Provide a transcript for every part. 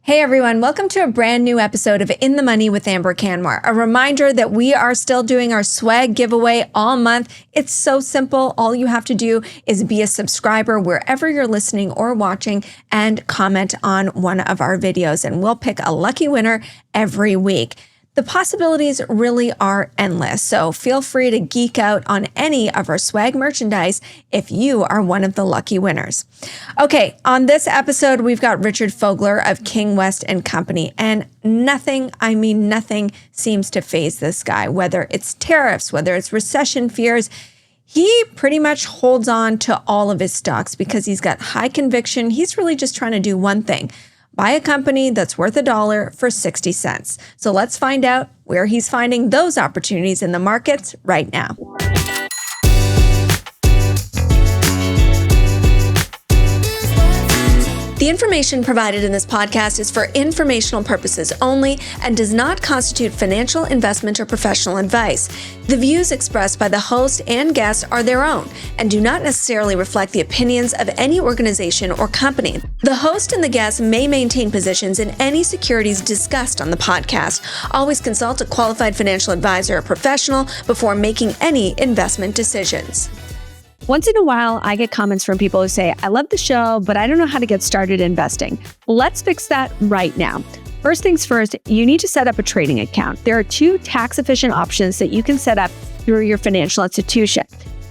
Hey everyone, welcome to a brand new episode of In the Money with Amber Kanwar. A reminder that we are still doing our swag giveaway all month. It's so simple. All you have to do is be a subscriber wherever you're listening or watching and comment on one of our videos, and we'll pick a lucky winner every week. The possibilities really are endless, so feel free to geek out on any of our swag merchandise if you are one of the lucky winners. Okay, on this episode, we've got Richard Fogler of King West & Company, and nothing seems to faze this guy, whether it's tariffs, whether it's recession fears. He pretty much holds on to all of his stocks because he's got high conviction. He's really just trying to do one thing: buy a company that's worth $1 for 60 cents. So let's find out where he's finding those opportunities in the markets right now. The information provided in this podcast is for informational purposes only and does not constitute financial, investment, or professional advice. The views expressed by the host and guests are their own and do not necessarily reflect the opinions of any organization or company. The host and the guests may maintain positions in any securities discussed on the podcast. Always consult a qualified financial advisor or professional before making any investment decisions. Once in a while, I get comments from people who say, I love the show, but I don't know how to get started investing. Let's fix that right now. First things first, you need to set up a trading account. There are two tax-efficient options that you can set up through your financial institution.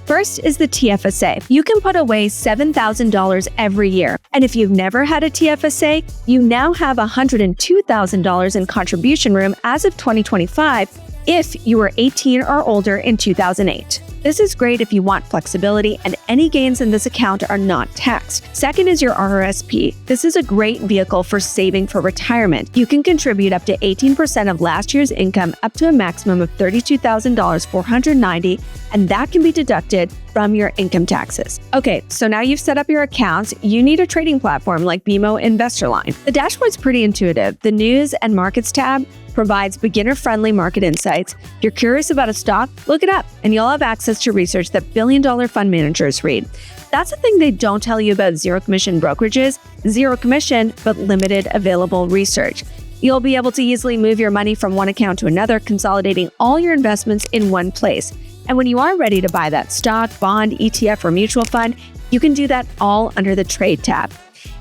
First is the TFSA. You can put away $7,000 every year. And if you've never had a TFSA, you now have $102,000 in contribution room as of 2025 if you were 18 or older in 2008. This is great if you want flexibility, and any gains in this account are not taxed. Second is your RRSP. This is a great vehicle for saving for retirement. You can contribute up to 18% of last year's income up to a maximum of $32,490, and that can be deducted from your income taxes. Okay, so now you've set up your accounts, you need a trading platform like BMO InvestorLine. The dashboard's pretty intuitive. The News and Markets tab provides beginner-friendly market insights. If you're curious about a stock, look it up, and you'll have access to research that billion-dollar fund managers read. That's the thing they don't tell you about zero-commission brokerages. Zero commission, but limited available research. You'll be able to easily move your money from one account to another, consolidating all your investments in one place. And when you are ready to buy that stock, bond, ETF, or mutual fund, you can do that all under the Trade tab.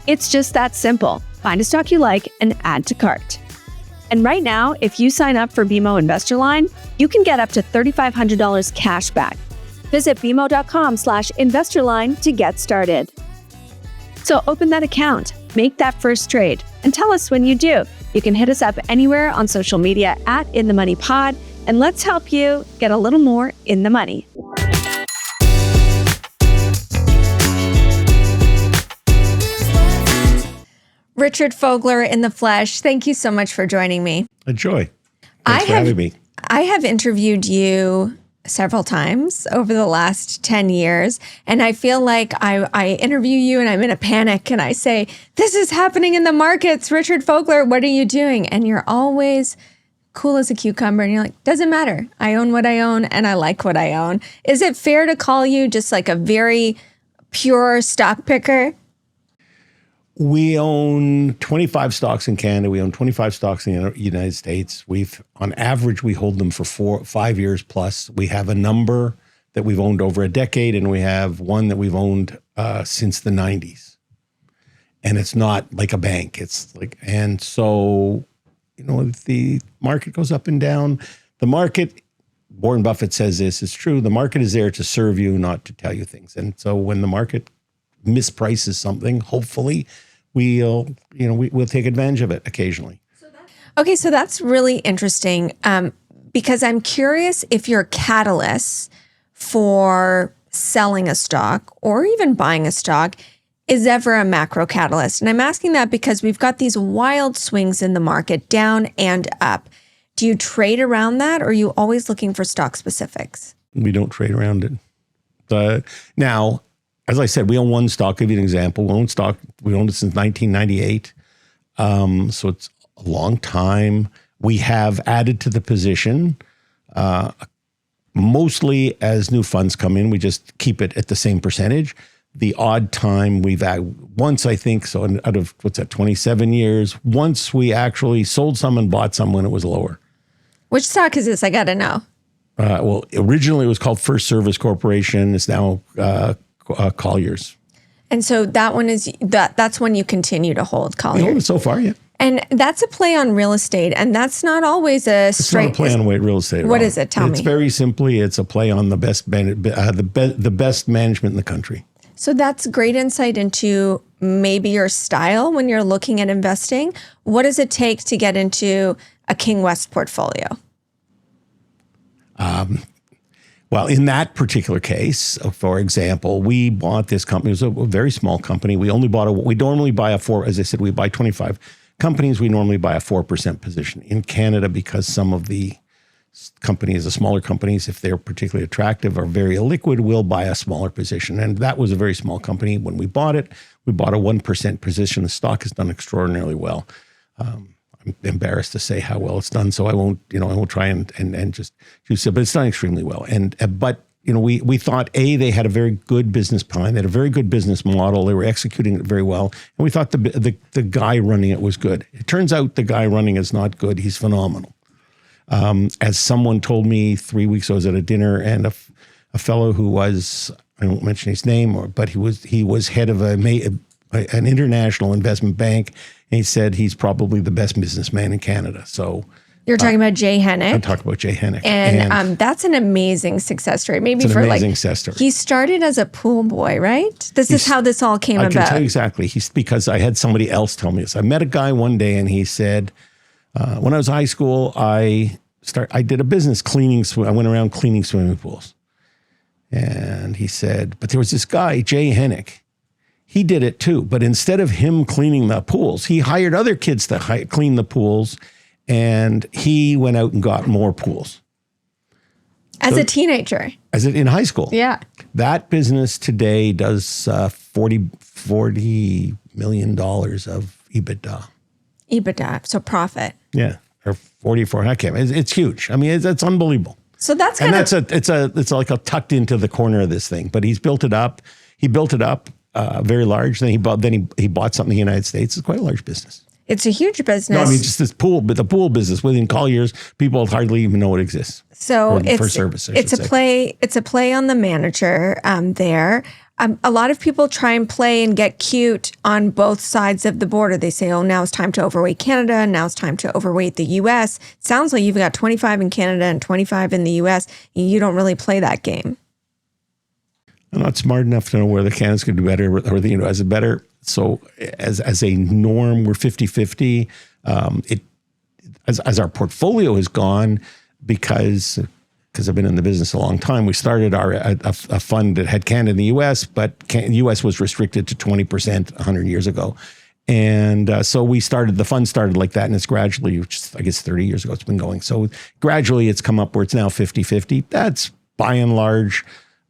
It's just that simple. Find a stock you like and add to cart. And right now, if you sign up for BMO InvestorLine, you can get up to $3,500 cash back. Visit bmo.com/investorline to get started. So open that account, make that first trade, and tell us when you do. You can hit us up anywhere on social media at In the Money Pod, and let's help you get a little more in the money. Richard Fogler in the flesh, thank you so much for joining me. A joy. Thanks for having me. I have interviewed you several times over the last 10 years, and I feel like I interview you and I'm in a panic and I say, this is happening in the markets. Richard Fogler, what are you doing? And you're always cool as a cucumber and you're like, doesn't matter. I own what I own and I like what I own. Is it fair to call you just like a very pure stock picker? We own 25 stocks in Canada. We own 25 stocks in the United States. On average, we hold them for 5 years plus. We have a number that we've owned over a decade, and we have one that we've owned since the 90s. And it's not like a bank. And so, if the market goes up and down, Warren Buffett says this is true. The market is there to serve you, not to tell you things. And so when the market misprices something, hopefully, we'll take advantage of it occasionally. Okay, so that's really interesting because I'm curious if your catalyst for selling a stock or even buying a stock is ever a macro catalyst. And I'm asking that because we've got these wild swings in the market, down and up. Do you trade around that, or are you always looking for stock specifics? We don't trade around it. Now, as I said, we own one stock. I'll give you an example. We own it since 1998. So it's a long time. We have added to the position, mostly as new funds come in. We just keep it at the same percentage. the odd time we've had once, I think, so out of 27 years, once we actually sold some and bought some when it was lower. Which stock is this? I got to know. Well, originally it was called First Service Corporation. It's now Colliers. And so that one is that's when you continue to hold Colliers. So far, yeah. And that's a play on real estate, and that's not always a straight. It's not a play on real estate. What is it? Tell me. It's very simply, it's a play on the best management in the country. So that's great insight into maybe your style when you're looking at investing. What does it take to get into a King West portfolio? Well, in that particular case, for example, we bought this company. It was a very small company. We only bought we normally buy as I said, we buy 25 companies. We normally buy a 4% position. In Canada, because some of the companies, the smaller companies, if they're particularly attractive or very illiquid, will buy a smaller position. And that was a very small company. When we bought it, we bought a 1% position. The stock has done extraordinarily well. I'm embarrassed to say how well it's done, so I won't try and just use it, but it's done extremely well. But we thought they had a very good business plan, they had a very good business model, they were executing it very well, and we thought the guy running it was good. It turns out the guy running is not good. He's phenomenal. As someone told me 3 weeks ago, I was at a dinner, and a fellow who was, I won't mention his name, but he was head of an international investment bank. And he said he's probably the best businessman in Canada. So you're talking about Jay Hennick. I'm talking about Jay Hennick. And that's an amazing success story. Maybe it's for an amazing success story. He started as a pool boy, right? This is how this all came about. I can tell you exactly. Because I had somebody else tell me this. I met a guy one day and he said, when I was in high school, I did a business cleaning. I went around cleaning swimming pools. And he said, but there was this guy, Jay Hennick. He did it too, but instead of him cleaning the pools, he hired other kids to clean the pools, and he went out and got more pools. As a teenager? In high school. Yeah. That business today does $40 million of EBITDA. EBITDA, so profit. Yeah, or 44. I can't. It's huge. I mean, it's unbelievable. So that's it's like a tucked into the corner of this thing, but he's built it up. He built it up. Very large. Then he bought something in the United States. It's quite a large business. It's a huge business. No, I mean just the pool business within Colliers, people hardly even know it exists. So it's a play on the manager there. A lot of people try and play and get cute on both sides of the border. They say, oh, now it's time to overweight Canada. Now it's time to overweight the U.S. It sounds like you've got 25 in Canada and 25 in the U.S. You don't really play that game. I'm not smart enough to know whether Canada's going to do better or the U.S. is better. So as a norm, we're 50-50. As our portfolio has gone, because I've been in the business a long time, we started a fund that had Canada and the U.S., but the U.S. was restricted to 20% 100 years ago. And so the fund started like that, and it's gradually, I guess 30 years ago, it's been going. So gradually it's come up where it's now 50-50. That's by and large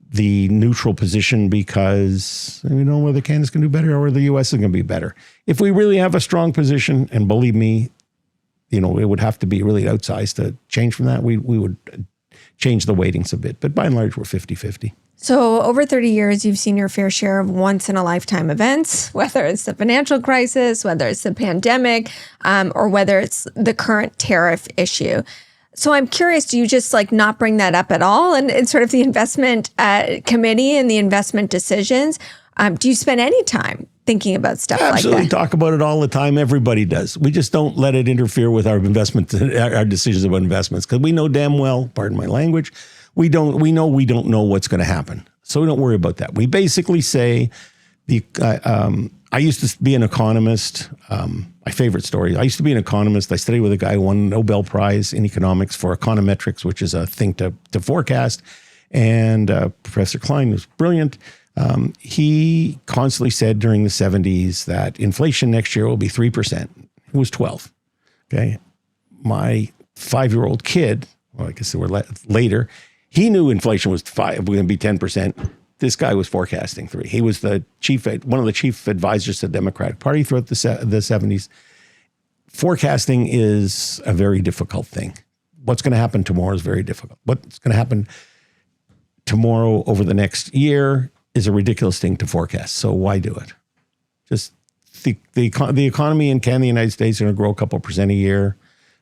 the neutral position, because we don't know whether Canada's going to do better or the U.S. is going to be better. If we really have a strong position, and believe me, it would have to be really outsized to change from that. We would change the weightings a bit, but by and large, we're 50-50. So over 30 years, you've seen your fair share of once-in-a-lifetime events, whether it's the financial crisis, whether it's the pandemic, or whether it's the current tariff issue. So I'm curious, do you just not bring that up at all in sort of the investment committee and the investment decisions? Do you spend any time thinking about stuff like that? Absolutely, talk about it all the time. Everybody does. We just don't let it interfere with our our decisions about investments, because we know damn well, pardon my language, we know we don't know what's going to happen. So we don't worry about that. We basically say I used to be an economist. My favorite story. I used to be an economist. I studied with a guy who won a Nobel Prize in economics for econometrics, which is a thing to forecast. And Professor Klein was brilliant. He constantly said during the 70s that inflation next year will be 3%. It was 12. Okay. My 5-year-old kid, well, I guess they were later, he knew inflation was going to be 10%. This guy was forecasting 3. He was one of the chief advisors to the Democratic Party throughout the 70s. Forecasting is a very difficult thing. What's going to happen tomorrow is very difficult. What's going to happen tomorrow over the next year is a ridiculous thing to forecast. So why do it? Just the economy in Canada and the United States are going to grow a couple % a year.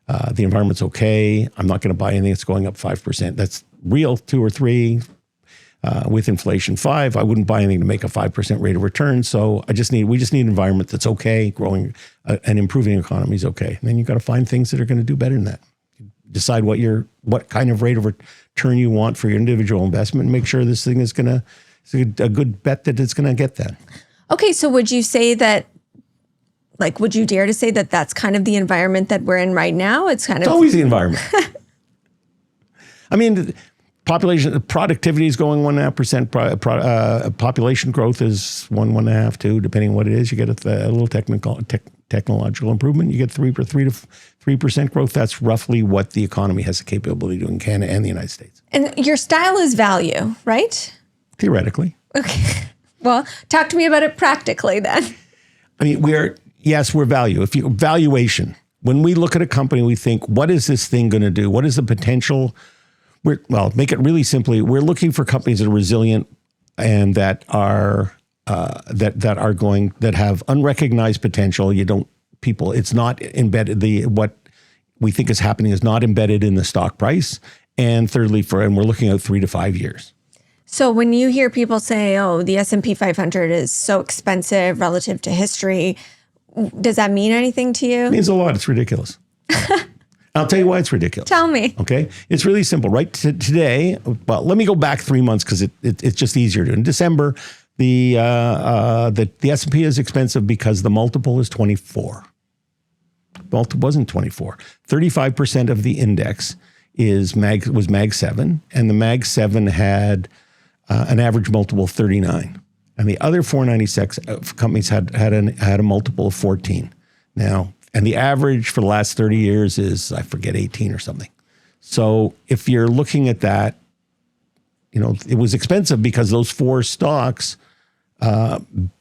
The environment's okay. I'm not going to buy anything that's going up 5%. That's real, 2 or 3. With inflation 5, I wouldn't buy anything to make a 5% rate of return. So we just need an environment that's okay, growing and improving economy is okay. And then you've got to find things that are going to do better than that. Decide what kind of rate of return you want for your individual investment and make sure this thing is a good bet that it's going to get that. Okay, so would you say that, would you dare to say that that's kind of the environment that we're in right now? It's always the environment. I mean, productivity is going 1.5%. Population growth is 1.5, 2, depending on what it is. You get a little technological improvement. You get 3 to 3% growth. That's roughly what the economy has the capability to do in Canada and the United States. And your style is value, right? Theoretically. Okay. Well, talk to me about it practically then. I mean, we're value. Valuation. When we look at a company, we think, what is this thing going to do? What is the potential? Make it really simply. We're looking for companies that are resilient and that have unrecognized potential. It's not embedded. What we think is happening is not embedded in the stock price. And thirdly, and we're looking at 3 to 5 years. So when you hear people say, "Oh, the S&P 500 is so expensive relative to history," does that mean anything to you? It means a lot. It's ridiculous. I'll tell you why it's ridiculous. Tell me. Okay. It's really simple. Right today, well, let me go back 3 months because it's just easier to. In December, the S&P is expensive because the multiple is 24. Multiple wasn't 24. 35% of the index was Mag 7, and the Mag 7 had an average multiple of 39. And the other 496 companies had a multiple of 14. Now, and the average for the last 30 years is, I forget, 18 or something. So if you're looking at that, it was expensive because those 4 stocks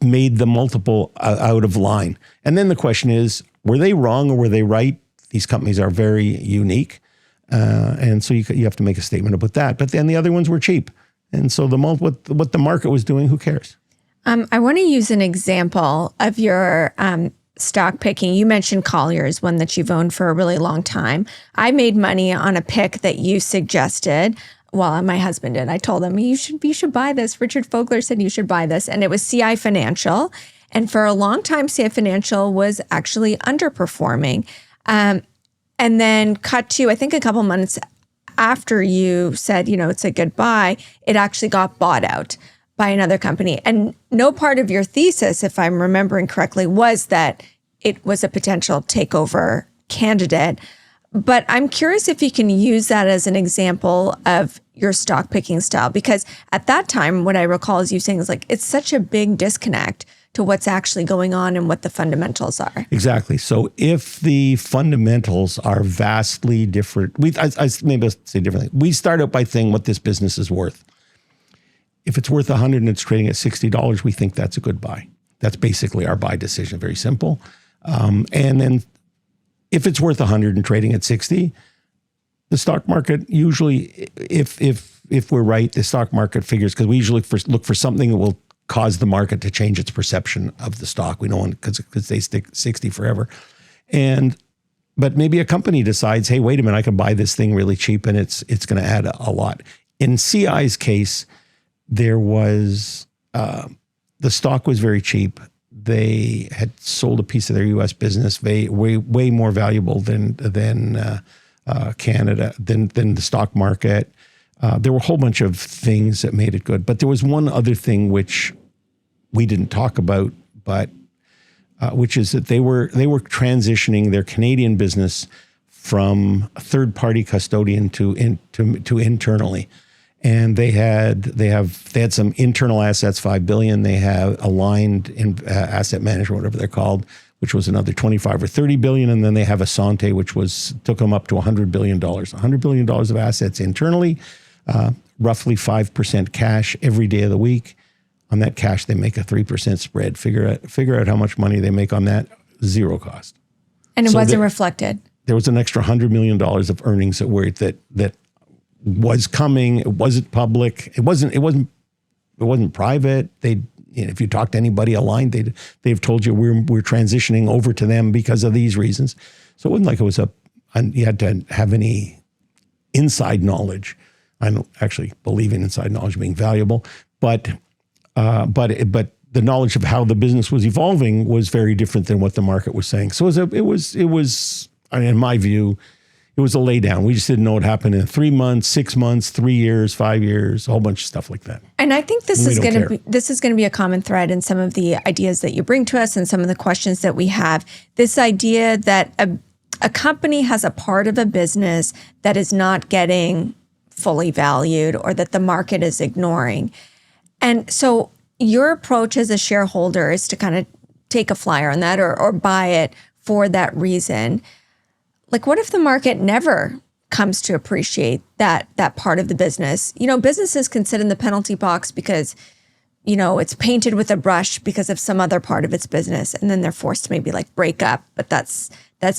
made the multiple out of line. And then the question is, were they wrong or were they right? These companies are very unique. And so you have to make a statement about that. But then the other ones were cheap. And so what the market was doing, who cares? I want to use an example of your stock picking. You mentioned Colliers, one that you've owned for a really long time. I made money on a pick that you suggested. Well, my husband did. I told him, you should buy this. Richard Fogler said you should buy this. And it was CI Financial. And for a long time, CI Financial was actually underperforming. And then cut to, I think a couple months after you said, it's a good buy, it actually got bought out by another company. And no part of your thesis, if I'm remembering correctly, was that it was a potential takeover candidate. But I'm curious if you can use that as an example of your stock picking style, because at that time, what I recall is you saying is it's such a big disconnect to what's actually going on and what the fundamentals are. Exactly. So if the fundamentals are vastly different, maybe I'll say differently. We start out by saying what this business is worth. If it's worth 100 and it's trading at $60, we think that's a good buy. That's basically our buy decision. Very simple. And then if it's worth 100 and trading at 60, the stock market usually, if we're right, the stock market figures, because we usually look for something that will cause the market to change its perception of the stock. We don't want, because they stick 60 forever. But maybe a company decides, hey, wait a minute, I can buy this thing really cheap and it's going to add a lot. In CI's case, there was, the stock was very cheap. They had sold a piece of their U.S. business way more valuable than Canada, than the stock market. There were a whole bunch of things that made it good. But there was one other thing which we didn't talk about, but which is that they were transitioning their Canadian business from a third-party custodian to internally. And they had some internal assets, $5 billion. They have aligned in asset management, whatever they're called, which was another 25 or 30 billion. And then they have Asante, which took them up to $100 billion. $100 billion of assets internally, roughly 5% cash every day of the week. On that cash, they make a 3% spread. Figure out how much money they make on that, zero cost. And it wasn't reflected. There was an extra $100 million of earnings that was coming. It wasn't public. It wasn't wasn't private. If you talk to anybody aligned, they've told you we're transitioning over to them because of these reasons. So it wasn't like it was you had to have any inside knowledge. I don't actually believe in inside knowledge being valuable, but the knowledge of how the business was evolving was very different than what the market was saying. So it was in my view, it was a lay down. We just didn't know what happened in 3 months, 6 months, 3 years, 5 years, a whole bunch of stuff like that. And I think this is going to be a common thread in some of the ideas that you bring to us and some of the questions that we have. This idea that a company has a part of a business that is not getting fully valued or that the market is ignoring. And so your approach as a shareholder is to kind of take a flyer on that or buy it for that reason. Like, what if the market never comes to appreciate that part of the business? Businesses can sit in the penalty box because, it's painted with a brush because of some other part of its business, and then they're forced to maybe break up, but that's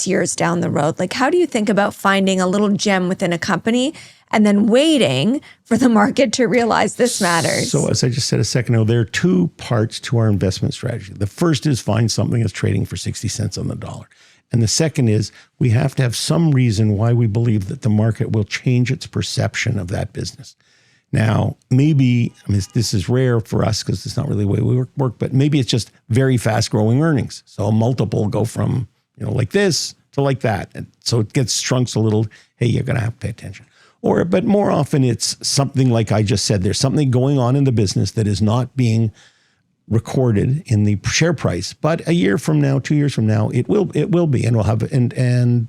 years down the road. Like, how do you think about finding a little gem within a company and then waiting for the market to realize this matters? So as I just said a second ago, there are two parts to our investment strategy. The first is find something that's trading for 60 cents on the dollar. And the second is we have to have some reason why we believe that the market will change its perception of that business. Now, maybe, this is rare for us because it's not really the way we work, but maybe it's just very fast growing earnings. So a multiple will go from, like this to like that. And so it gets shrunk a little, hey, you're going to have to pay attention. But more often it's something like I just said, there's something going on in the business that is not being recorded in the share price, but a year from now, 2 years from now, it will be, and we'll have, and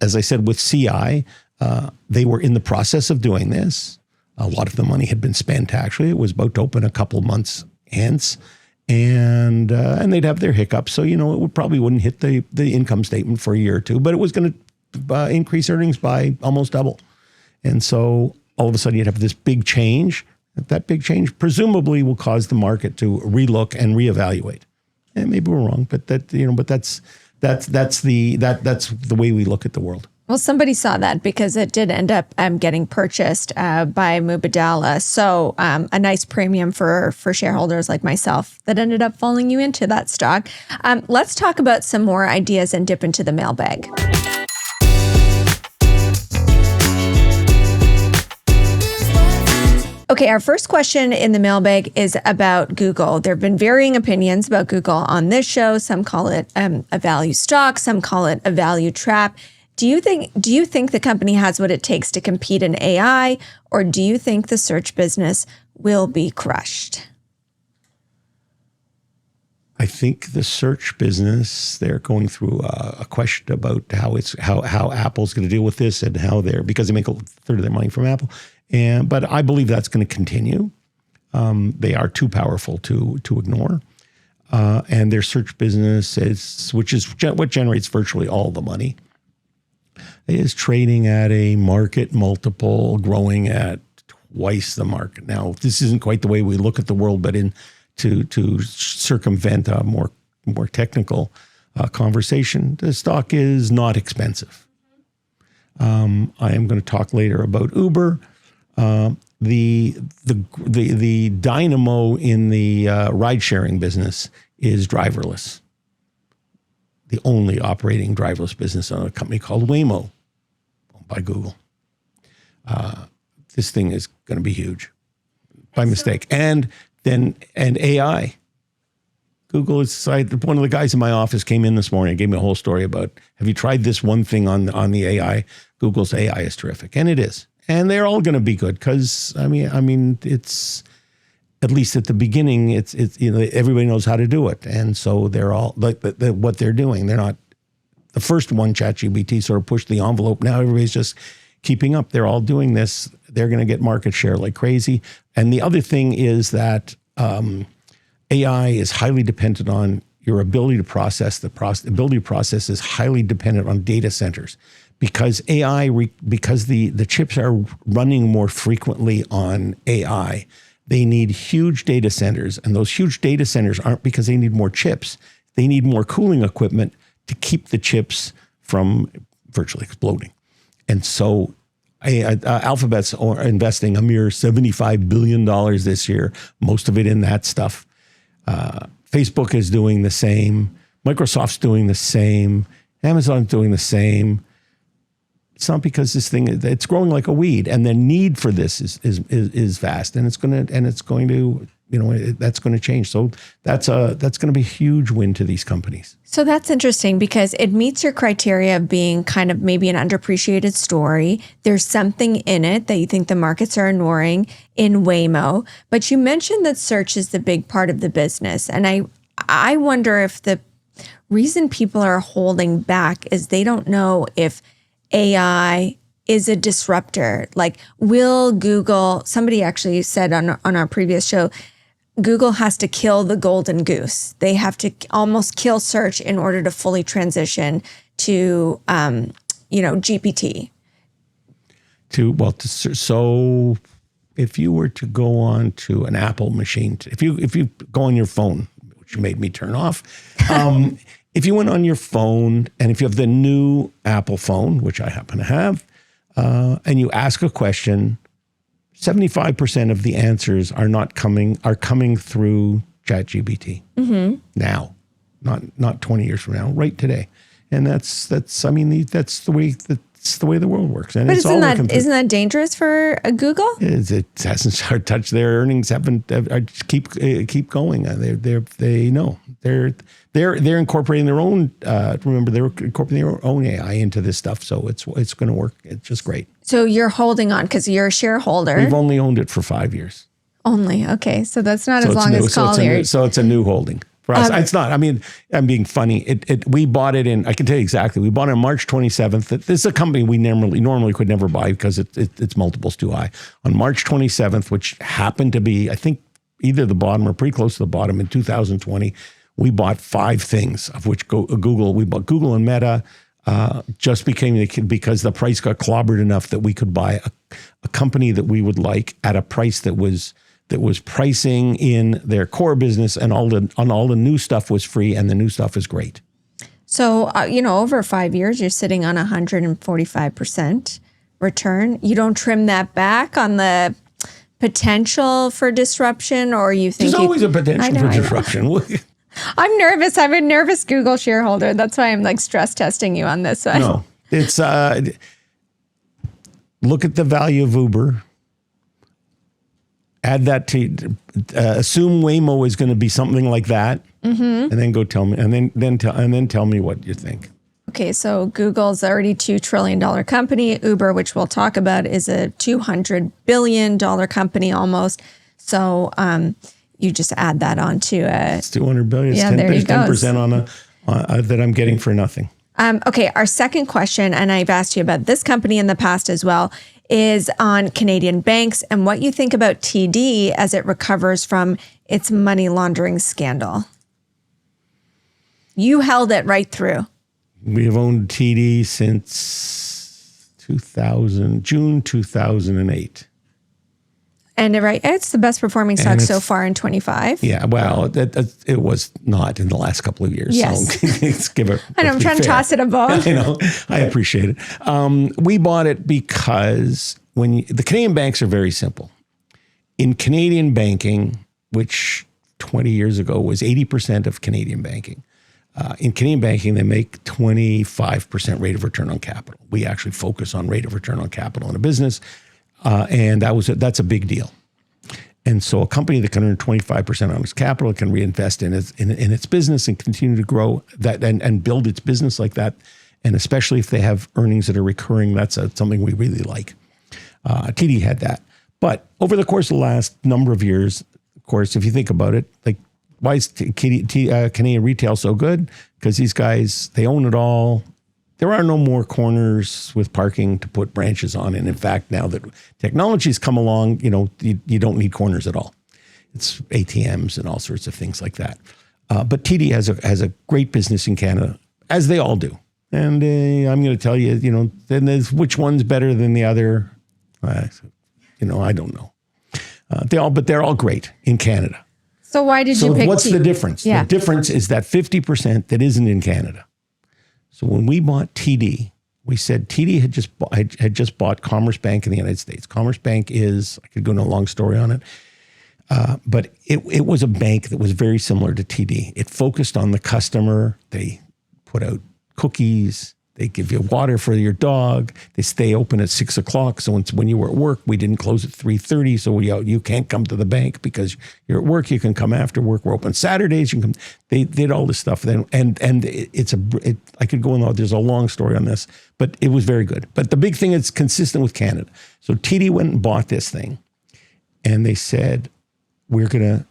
as I said, with CI, they were in the process of doing this. A lot of the money had been spent. Actually, it was about to open a couple months hence, and they'd have their hiccups. So it probably wouldn't hit the income statement for a year or two, but it was going to increase earnings by almost double. And so all of a sudden, you'd have this big change. That big change presumably will cause the market to relook and reevaluate. And maybe we're wrong, but that's the way we look at the world. Well, somebody saw that because it did end up getting purchased by Mubadala. So a nice premium for shareholders like myself that ended up falling you into that stock. Let's talk about some more ideas and dip into the mailbag. Okay, our first question in the mailbag is about Google. There have been varying opinions about Google on this show. Some call it a value stock, some call it a value trap. Do you think the company has what it takes to compete in AI, or do you think the search business will be crushed? I think the search business, they're going through a question about how Apple's going to deal with this and because they make a third of their money from Apple. But I believe that's going to continue. They are too powerful to ignore. And their search business, which is what generates virtually all the money, is trading at a market multiple, growing at twice the market. Now, this isn't quite the way we look at the world, but to circumvent a more technical conversation, the stock is not expensive. I am going to talk later about Uber. The dynamo in the ride-sharing business is driverless. The only operating driverless business on a company called Waymo, owned by Google. This thing is going to be huge, by mistake. And AI. Google is decided. One of the guys in my office came in this morning and gave me a whole story about, have you tried this one thing on the AI? Google's AI is terrific, and it is. And they're all going to be good because I mean, it's at least at the beginning, it's everybody knows how to do it, and so they're all like what they're doing. They're not the first one. ChatGPT sort of pushed the envelope. Now everybody's just keeping up. They're all doing this. They're going to get market share like crazy. And the other thing is that AI is highly dependent on your ability to process. The ability to process is highly dependent on data centers. Because because the chips are running more frequently on AI, they need huge data centers. And those huge data centers aren't because they need more chips. They need more cooling equipment to keep the chips from virtually exploding. And so Alphabet's investing a mere $75 billion this year, most of it in that stuff. Facebook is doing the same. Microsoft's doing the same. Amazon's doing the same. It's not because this thing, it's growing like a weed, and the need for this is vast, and it's going to, that's going to change. So that's going to be a huge win to these companies. So that's interesting because it meets your criteria of being kind of maybe an underappreciated story. There's something in it that you think the markets are ignoring in Waymo, but you mentioned that search is the big part of the business. And I wonder if the reason people are holding back is they don't know if AI is a disruptor. Like, will Google, somebody actually said on our previous show, Google has to kill the golden goose. They have to almost kill search in order to fully transition to, GPT. So if you were to go on to an Apple machine, if you go on your phone, which you made me turn off, if you went on your phone and if you have the new Apple phone, which I happen to have, and you ask a question, 75% of the answers are coming through ChatGPT now, not 20 years from now, right today, and that's the way the world works. And but isn't that dangerous for Google? It hasn't started touched their earnings. Keep going. They know they're incorporating their own. Remember, they're incorporating their own AI into this stuff, so it's going to work. It's just great. So you're holding on because you're a shareholder. We've only owned it for 5 years. Only, okay. So that's not as long as Colliers. So it's a new holding. For us, it's not. I mean, I'm being funny. We bought it in, I can tell you exactly, we bought it on March 27th. This is a company we normally could never buy because its multiple's too high. On March 27th, which happened to be, I think, either the bottom or pretty close to the bottom in 2020, we bought 5 things, of which Google, we bought Google and Meta, just because the price got clobbered enough that we could buy a company that we would like at a price that was pricing in their core business, and all the new stuff was free, and the new stuff is great. So, over 5 years, you're sitting on 145% return. You don't trim that back on the potential for disruption, or you think there's always a potential for disruption. I'm nervous. I'm a nervous Google shareholder. That's why I'm like stress testing you on this one. No, it's look at the value of Uber. Add that to assume Waymo is going to be something like that, and then go tell me, and then tell me what you think. Okay, so Google's already $2 trillion company. Uber, which we'll talk about, is a $200 billion company almost. So you just add that on to it's $200 billion. Yeah, there you go. 10% on that I'm getting for nothing. Okay, our second question, and I've asked you about this company in the past as well, is on Canadian banks and what you think about TD as it recovers from its money laundering scandal. You held it right through. We have owned TD since June 2008. And it's the best performing stock so far in 25. Yeah, well, it was not in the last couple of years. Yes. So let's give it. I know, I'm trying to toss it a bone. I know, I appreciate it. We bought it because the Canadian banks are very simple. In Canadian banking, which 20 years ago was 80% of Canadian banking, in Canadian banking, they make 25% rate of return on capital. We actually focus on rate of return on capital in a business. And that's a big deal. And so a company that can earn 25% on its capital can reinvest in its business and continue to grow that and build its business like that. And especially if they have earnings that are recurring, that's something we really like. TD had that. But over the course of the last number of years, of course, if you think about it, like, why is Canadian retail so good? Because these guys, they own it all. There are no more corners with parking to put branches on. And in fact, now that technology's come along, you don't need corners at all. It's ATMs and all sorts of things like that. But TD has a great business in Canada, as they all do. And I'm going to tell you, then there's which one's better than the other. I don't know. They're all great in Canada. So why did you pick TD? So what's the difference? Yeah. The difference is that 50% that isn't in Canada. So when we bought TD, We said TD had just bought Commerce Bank in the United States. Commerce Bank is, I could go into a long story on it, but it was a bank that was very similar to TD. It focused on the customer. They put out cookies. They give you water for your dog. They stay open at 6 o'clock. So when you were at work, we didn't close at 3:30. So you can't come to the bank because you're at work. You can come after work. We're open Saturdays. You can come. They did all this stuff. Then I could go on. There's a long story on this, but it was very good. But the big thing is consistent with Canada. So TD went and bought this thing, and they said, we've been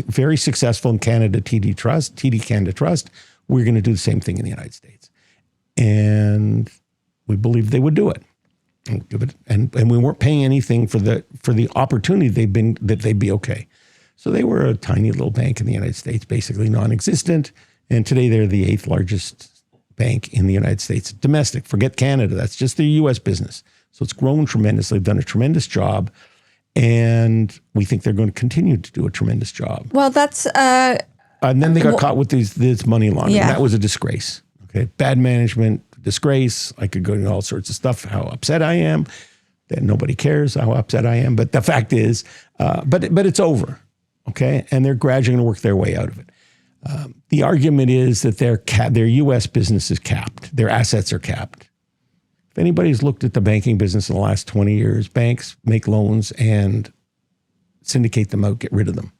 very successful in Canada, TD Canada Trust. We're going to do the same thing in the United States. And we believed they would do it. And we weren't paying anything for the opportunity that they'd be okay. So they were a tiny little bank in the United States, basically non-existent. And today they're the 8th largest bank in the United States. Domestic, forget Canada. That's just their U.S. business. So it's grown tremendously. They've done a tremendous job. And we think they're going to continue to do a tremendous job. Well, that's... and then they got caught with this money laundering. Yeah. That was a disgrace. Okay, bad management, disgrace. I could go into all sorts of stuff. How upset I am. That nobody cares how upset I am. But the fact is, but it's over. Okay, and they're gradually going to work their way out of it. The argument is that their U.S. business is capped. Their assets are capped. If anybody's looked at the banking business in the last 20 years, banks make loans and syndicate them out, get rid of them.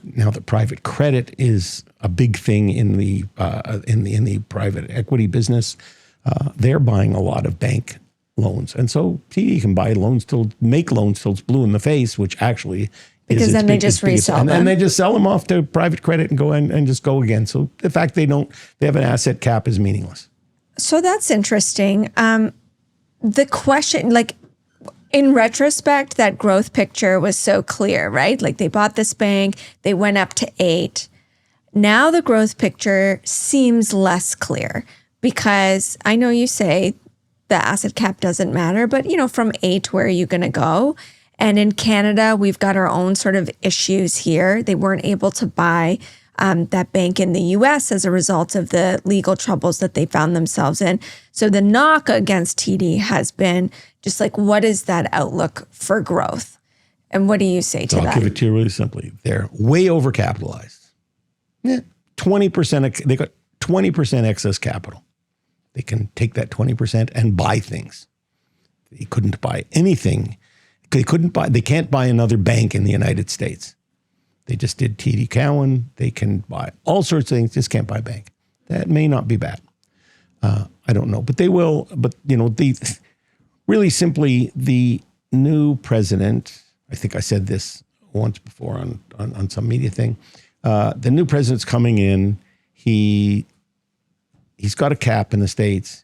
Now, the private credit is a big thing in the private equity business. They're buying a lot of bank loans, and so TD can make loans till it's blue in the face, which actually because then they just resell them, and they just sell them off to private credit and go and just go again. So the fact they have an asset cap is meaningless. So that's interesting. The question, like, in retrospect, that growth picture was so clear, right? Like they bought this bank, they went up to 8. Now the growth picture seems less clear because I know you say the asset cap doesn't matter, but from 8, where are you going to go? And in Canada, we've got our own sort of issues here. They weren't able to buy that bank in the US as a result of the legal troubles that they found themselves in. So the knock against TD has been just like, what is that outlook for growth? And what do you say to that? I'll give it to you really simply. They're way overcapitalized. Yeah, 20%. They got 20% excess capital. They can take that 20% and buy things. They couldn't buy anything. They can't buy another bank in the United States. They just did TD Cowen. They can buy all sorts of things, just can't buy a bank. That may not be bad. I don't know, but they will. But, really simply, the new president, I think I said this once before on some media thing, the new president's coming in. He's got a cap in the States.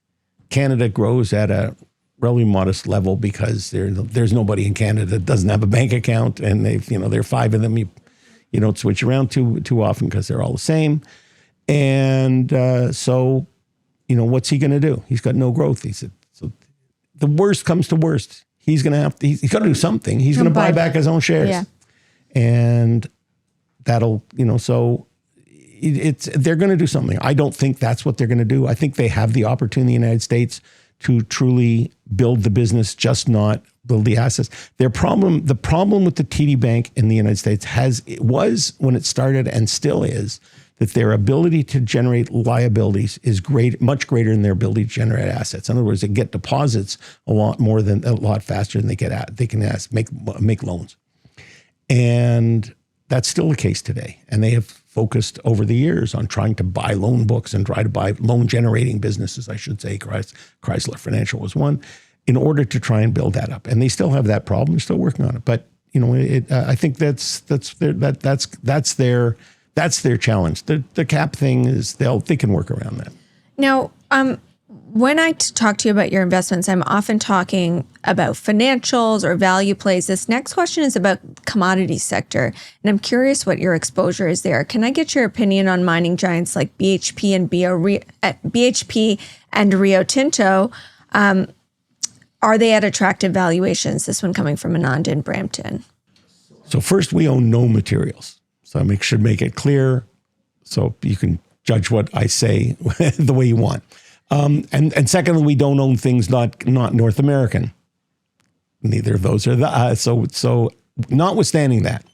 Canada grows at a really modest level because there's nobody in Canada that doesn't have a bank account, and there are 5 of them. You don't switch around too often because they're all the same. And so, what's he going to do? He's got no growth. He said, so the worst comes to worst. He's going to have to, he's got to do something. He's going to buy back his own shares. Yeah. And that'll, so they're going to do something. I don't think that's what they're going to do. I think they have the opportunity in the United States to truly build the business, just not build the assets. The problem with the TD Bank in the United States was when it started and still is that their ability to generate liabilities is much greater than their ability to generate assets. In other words, they get deposits a lot faster than they can make loans. And that's still the case today. And they have focused over the years on trying to buy loan books and try to buy loan generating businesses, I should say. Chrysler Financial was one, in order to try and build that up. And they still have that problem. They're still working on it. But I think that's their challenge. The cap thing is they can work around that. Now, when I talk to you about your investments, I'm often talking about financials or value plays. This next question is about commodity sector, and I'm curious what your exposure is there. Can I get your opinion on mining giants like BHP and Rio Tinto? Are they at attractive valuations? This one coming from Anand in Brampton. So first, we own no materials. So I should make it clear so you can judge what I say the way you want. And secondly, we don't own things not North American. Neither of those are so notwithstanding that,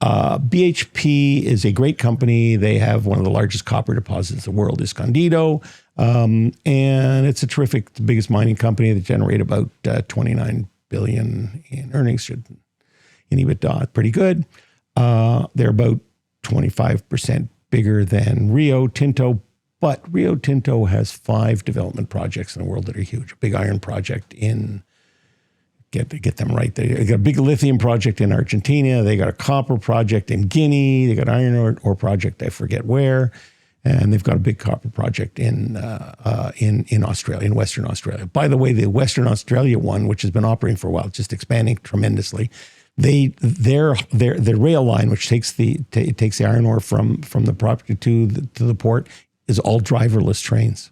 BHP is a great company. They have one of the largest copper deposits in the world, Escondido, and it's a terrific, the biggest mining company. They generate about 29 billion in earnings, in EBITDA, pretty good. They're about 25% bigger than Rio Tinto, but Rio Tinto has 5 development projects in the world that are huge. A big iron project in, get them right, they got a big lithium project in Argentina. They got a copper project in Guinea. They got an iron ore project, I forget where. And they've got a big copper project in Australia, in Western Australia. By the way, the Western Australia one, which has been operating for a while, just expanding tremendously. Their rail line, which takes the iron ore from the property to the port, is all driverless trains.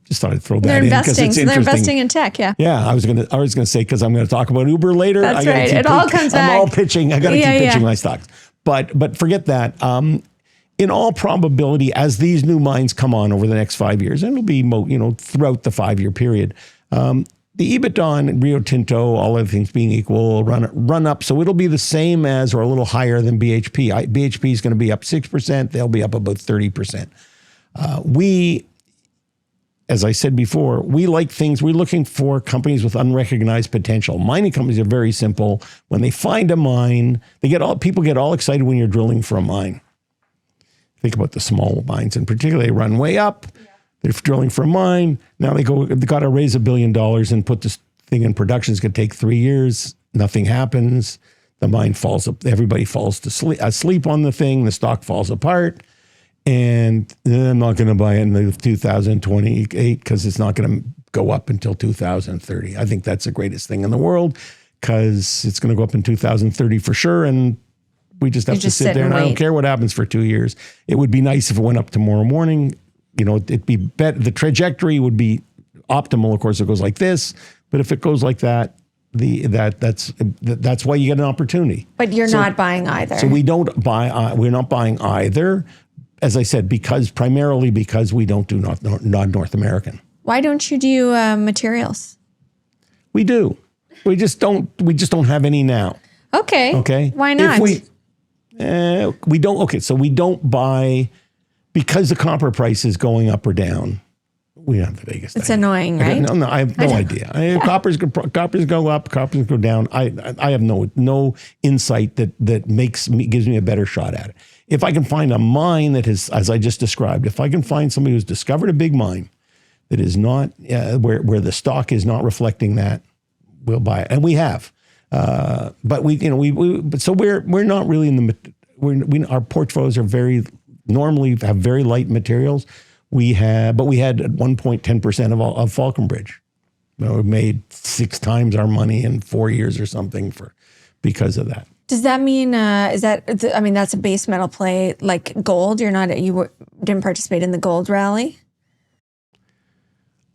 Just thought I'd throw that in because it's interesting. They're investing in tech, yeah. Yeah, I was gonna say, because I'm going to talk about Uber later. That's right. It all comes back. I'm all pitching. I got to keep pitching my stocks. But forget that. In all probability, as these new mines come on over the next 5 years, and it'll be throughout the 5-year period, the EBITDA on Rio Tinto, all other things being equal, run up. So it'll be the same as or a little higher than BHP. BHP is going to be up 6%. They'll be up about 30%. As I said before, we like things. We're looking for companies with unrecognized potential. Mining companies are very simple. When they find a mine, people get all excited when you're drilling for a mine. Think about the small mines in particular. They run way up. They're drilling for a mine. Now they got to raise $1 billion and put this thing in production. It's going to take 3 years. Nothing happens. The mine falls up. Everybody falls asleep on the thing. The stock falls apart. And then I'm not going to buy it in 2028 because it's not going to go up until 2030. I think that's the greatest thing in the world because it's going to go up in 2030 for sure. And we just have to sit there and I don't care what happens for 2 years. It would be nice if it went up tomorrow morning. It'd be better. The trajectory would be optimal. Of course, it goes like this, but if it goes like that, that's why you get an opportunity. But you're not buying either. So we're not buying either. As I said, primarily because we don't do non-North American. Why don't you do materials? We do. We just don't have any now. Okay. Okay. Why not? We don't. Okay. So we don't buy because the copper price is going up or down. We don't have the biggest. It's annoying, right? No, I have no idea. Coppers go up, coppers go down. I have no insight that gives me a better shot at it. If I can find a mine that is, as I just described, if I can find somebody who's discovered a big mine that is not where the stock is not reflecting that, we'll buy it, and we have. But we're not really in the. Our portfolios are normally have very light materials. We had at one point 10% of Falconbridge. We made 6 times our money in 4 years or something because of that. Does that mean that's a base metal play like gold? You didn't participate in the gold rally?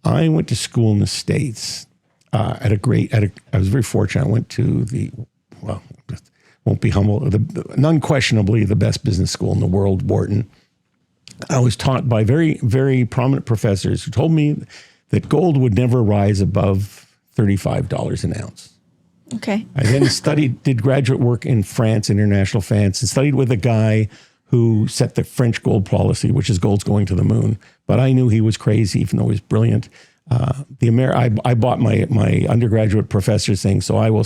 I went to school in the States I was very fortunate. I went to won't be humble, unquestionably the best business school in the world, Wharton. I was taught by very, very prominent professors who told me that gold would never rise above $35 an ounce. Okay. I then did graduate work in France, international finance, and studied with a guy who set the French gold policy, which is gold's going to the moon. But I knew he was crazy, even though he was brilliant. I bought my undergraduate professor's thing, so I will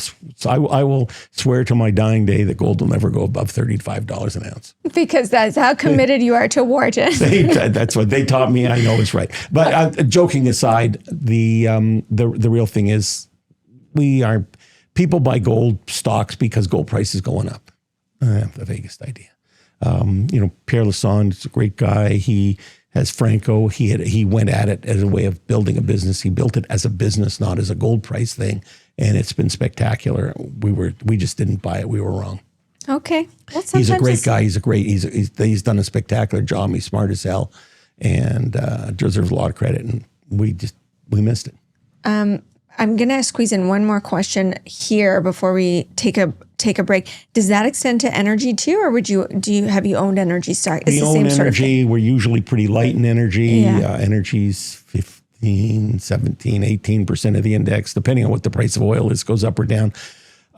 swear to my dying day that gold will never go above $35 an ounce. Because that's how committed you are to Wharton. That's what they taught me. I know it's right. But joking aside, the real thing is people buy gold stocks because gold price is going up. I have the vaguest idea. Pierre Lassonde is a great guy. He has Franco. He went at it as a way of building a business. He built it as a business, not as a gold price thing, and it's been spectacular. We just didn't buy it. We were wrong. Okay. Well, he's a great guy. He's done a spectacular job. He's smart as hell, and deserves a lot of credit. And we missed it. I'm gonna squeeze in one more question here before we take take a break. Does that extend to energy too, or have you owned Energy Star? It's we the own same energy. sort of thing. We're usually pretty light in energy. Yeah. Energy's 15, 17, 18% of the index, depending on what the price of oil is, goes up or down.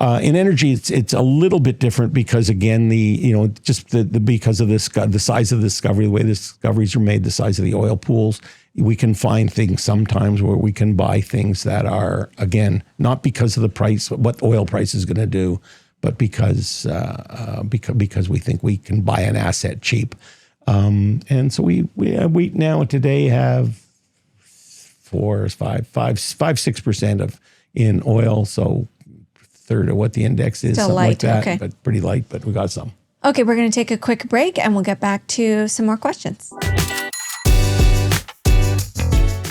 In energy, it's a little bit different because, again, because of this, the size of the discovery, the way the discoveries are made, the size of the oil pools, we can find things sometimes where we can buy things that are, again, not because of the price, what oil price is going to do, but because we think we can buy an asset cheap. And so we now today have 6% of in oil, so third of what the index is, Still something light, like that, okay. but pretty light, but we got some. Okay, we're going to take a quick break and we'll get back to some more questions.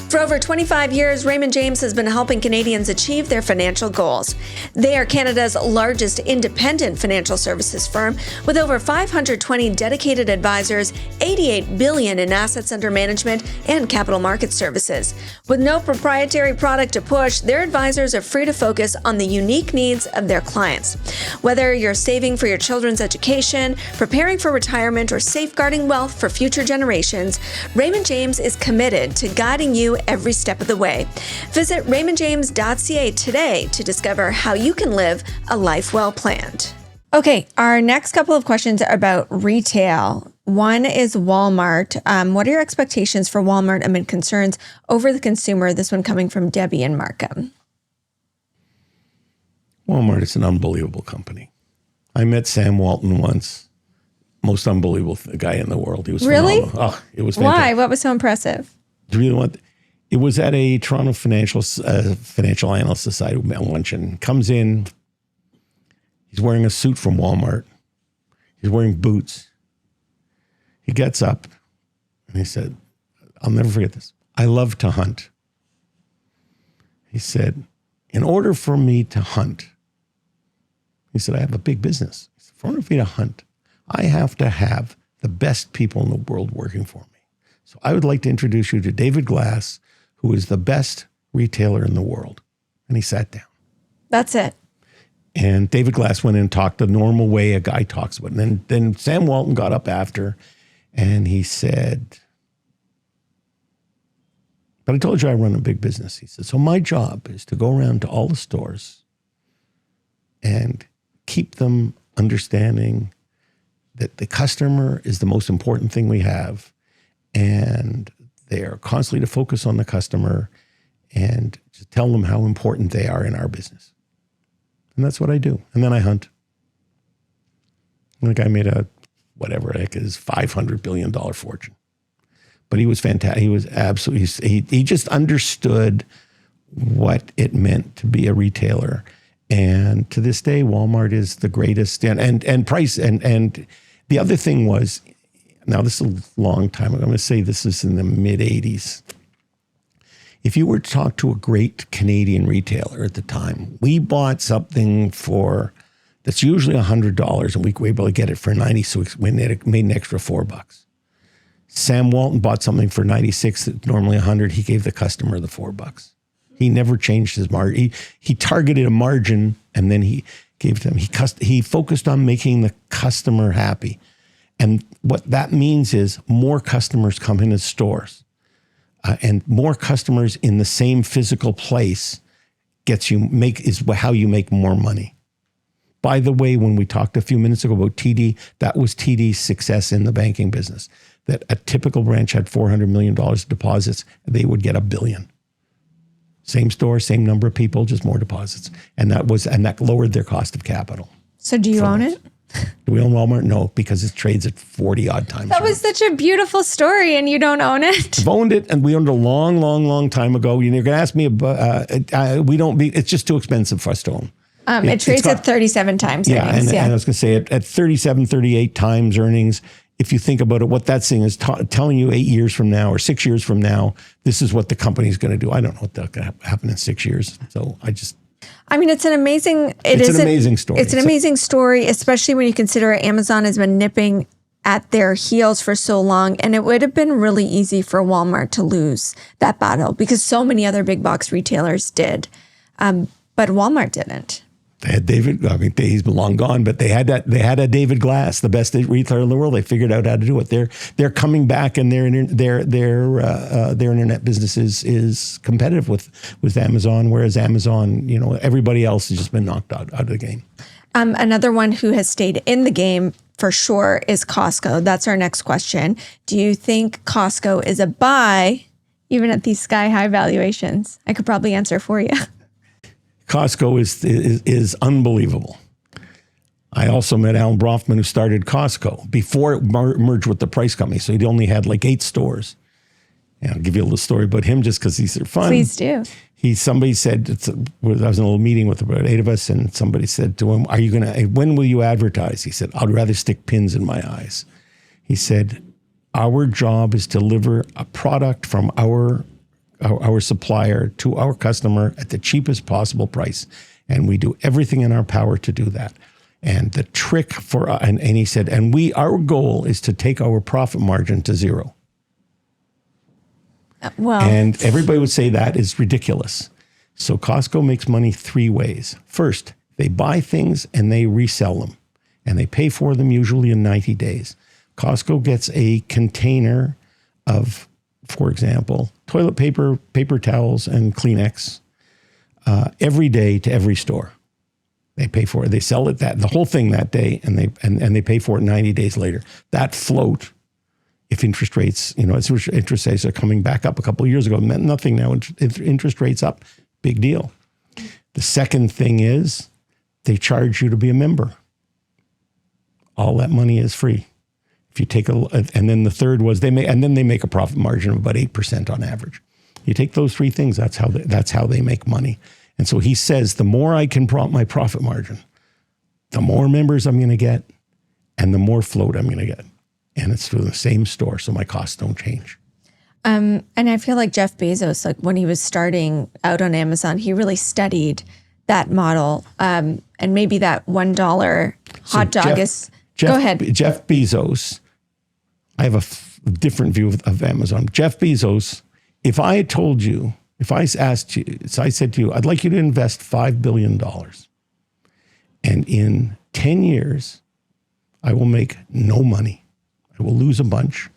For over 25 years, Raymond James has been helping Canadians achieve their financial goals. They are Canada's largest independent financial services firm with over 520 dedicated advisors, $88 billion in assets under management, and capital market services. With no proprietary product to push, their advisors are free to focus on the unique needs of their clients. Whether you're saving for your children's education, preparing for retirement, or safeguarding wealth for future generations, Raymond James is committed to guiding you every step of the way. Visit raymondjames.ca today to discover how you can live a life well planned. Okay, our next couple of questions are about retail. One is Walmart. What are your expectations for Walmart amid concerns over the consumer? This one coming from Debbie in Markham. Walmart is an unbelievable company. I met Sam Walton once. Most unbelievable guy in the world. He was Really? phenomenal. Oh, it was fantastic. Why? What was so impressive? Do you really want? It was at a Toronto Financial Analyst Society luncheon. Comes in. He's wearing a suit from Walmart. He's wearing boots. He gets up and he said, I'll never forget this. I love to hunt. He said, in order for me to hunt, he said, I have a big business. He said, in order for me to hunt, I have to have the best people in the world working for me. So I would like to introduce you to David Glass, who is the best retailer in the world. And he sat down. That's it. And David Glass went in and talked the normal way a guy talks about it. And then Sam Walton got up after and he said, but I told you I run a big business. He said, so my job is to go around to all the stores and keep them understanding that the customer is the most important thing we have. And they are constantly to focus on the customer and to tell them how important they are in our business. And that's what I do. And then I hunt. And the guy made his $500 billion fortune. But he was fantastic. He was absolutely, he just understood what it meant to be a retailer. And to this day, Walmart is the greatest. And price. And the other thing was, now this is a long time ago. I'm going to say this is in the mid 80s. If you were to talk to a great Canadian retailer at the time, we bought something that's usually $100 and we were able to get it for 90, so we made an extra $4. Sam Walton bought something for 96, that's normally 100. He gave the customer the $4. He never changed his margin. He targeted a margin and then he gave to them. He focused on making the customer happy. And what that means is more customers come into stores and more customers in the same physical place is how you make more money. By the way, when we talked a few minutes ago about TD, that was TD's success in the banking business, that a typical branch had $400 million of deposits, they would get $1 billion. Same store, same number of people, just more deposits. And that lowered their cost of capital. So do you own it? Do we own Walmart? No, because it trades at 40 odd times. That was such a beautiful story and you don't own it? I've owned it and we owned it a long, long, long time ago. You're going to ask me about, it's just too expensive for us to own. It trades at 37 times earnings. Yeah. And I was going to say at 37, 38 times earnings, if you think about it, what that's saying is telling you 8 years from now or 6 years from now, this is what the company's going to do. I don't know what's going to happen in 6 years. So it's an amazing, it's an amazing story. It's an amazing story, especially when you consider Amazon has been nipping at their heels for so long. And it would have been really easy for Walmart to lose that battle because so many other big box retailers did. But Walmart didn't. They had David. I mean, he's been long gone, but they had that. They had a David Glass, the best retailer in the world. They figured out how to do it. They're coming back, and their internet business is competitive with Amazon. Whereas Amazon, everybody else has just been knocked out of the game. Another one who has stayed in the game for sure is Costco. That's our next question. Do you think Costco is a buy, even at these sky high valuations? I could probably answer for you. Costco is unbelievable. I also met Alan Brofman, who started Costco before it merged with the Price Company. So he only had like 8 stores. And I'll give you a little story about him just because these are fun. Please do. Somebody said, I was in a little meeting with about 8 of us, and somebody said to him, when will you advertise? He said, I'd rather stick pins in my eyes. He said, our job is to deliver a product from our supplier to our customer at the cheapest possible price. And we do everything in our power to do that. And the trick and he said, our goal is to take our profit margin to 0. And everybody would say that is ridiculous. So Costco makes money 3 ways. First, they buy things and they resell them. And they pay for them usually in 90 days. Costco gets a container of, for example, toilet paper, paper towels, and Kleenex every day to every store. They pay for it. They sell it the whole thing that day, and they pay for it 90 days later. That float, if interest rates, interest rates are coming back up a couple of years ago, meant nothing now. Interest rates up, big deal. The second thing is they charge you to be a member. All that money is free. If you take and then the third was they make a profit margin of about 8% on average. You take those 3 things, that's how they make money. And so he says, the more I can prop my profit margin, the more members I'm going to get, and the more float I'm going to get. And it's through the same store, so my costs don't change. And I feel like Jeff Bezos, like when he was starting out on Amazon, he really studied that model. And maybe that $1 hot dog is. Go ahead. Jeff Bezos. I have a different view of Amazon. Jeff Bezos, if I said to you, I'd like you to invest $5 billion. And in 10 years, I will make no money. I will lose a bunch.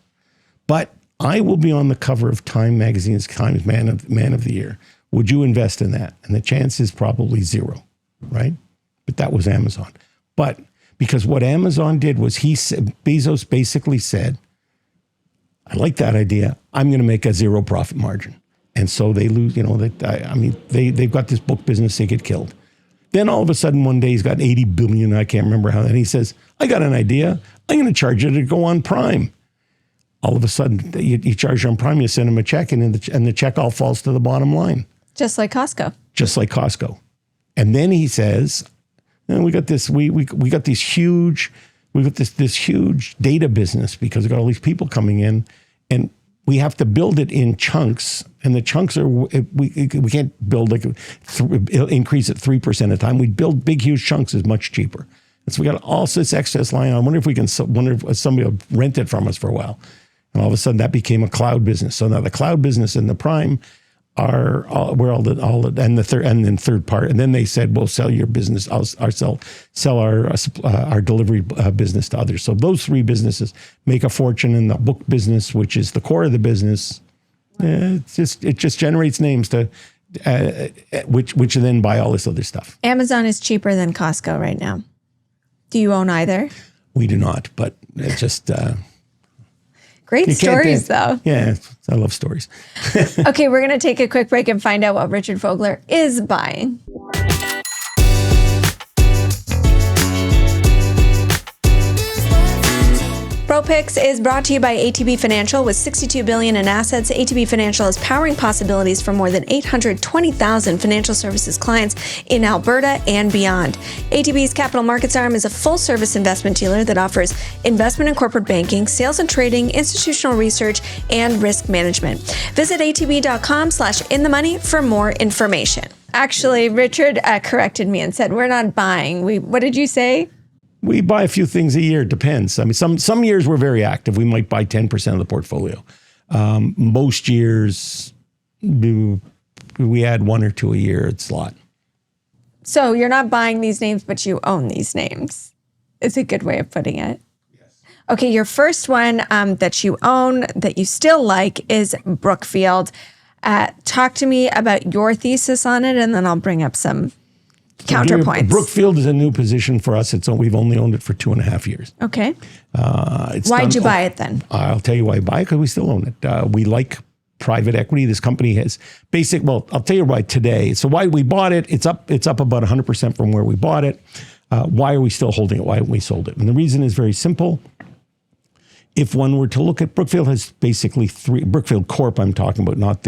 But I will be on the cover of Time Magazine's Times Man of the Year. Would you invest in that? And the chance is probably 0, right? But that was Amazon. But because what Amazon did was Bezos basically said, I like that idea. I'm going to make a 0 profit margin. And so they lose, they've got this book business, they get killed. Then all of a sudden one day he's got 80 billion, I can't remember how, and he says, I got an idea. I'm going to charge you to go on Prime. All of a sudden you charge on Prime, you send him a check, and the check all falls to the bottom line. Just like Costco. Just like Costco. And then he says, we got this huge data business because we've got all these people coming in, and we have to build it in chunks, and the chunks we can't build increase at 3% at a time. We build big, huge chunks is much cheaper. And so we got all this excess line. I wonder if somebody will rent it from us for a while. And all of a sudden that became a cloud business. So now the cloud business and the Prime are third part. And then they said, we'll sell your business. Sell our delivery business to others. So those 3 businesses make a fortune in the book business, which is the core of the business. It just generates names to which then buy all this other stuff. Amazon is cheaper than Costco right now. Do you own either? We do not, but it's just great stories, though. Yeah, I love stories. Okay, we're going to take a quick break and find out what Richard Fogler is buying. ProPicks is brought to you by ATB Financial. With $62 billion in assets, ATB Financial is powering possibilities for more than 820,000 financial services clients in Alberta and beyond. ATB's capital markets arm is a full-service investment dealer that offers investment and corporate banking, sales and trading, institutional research, and risk management. Visit atb.com/inthemoney for more information. Actually, Richard corrected me and said we're not buying. What did you say? We buy a few things a year. It depends. I mean, some years we're very active. We might buy 10% of the portfolio. Most years we add 1 or 2 a year. It's a lot. So you're not buying these names, but you own these names. Is a good way of putting it. Yes. Okay, your first one that you own that you still like is Brookfield. Talk to me about your thesis on it, and then I'll bring up some counterpoints. Brookfield is a new position for us. We've only owned it for 2.5 years. Okay. Why'd you buy it then? I'll tell you why I buy it, because we still own it. We like private equity. This company has I'll tell you why today. So why we bought it, it's up about 100% from where we bought it. Why are we still holding it? Why haven't we sold it? And the reason is very simple. If one were to look at Brookfield, has basically three, Brookfield Corp I'm talking about, not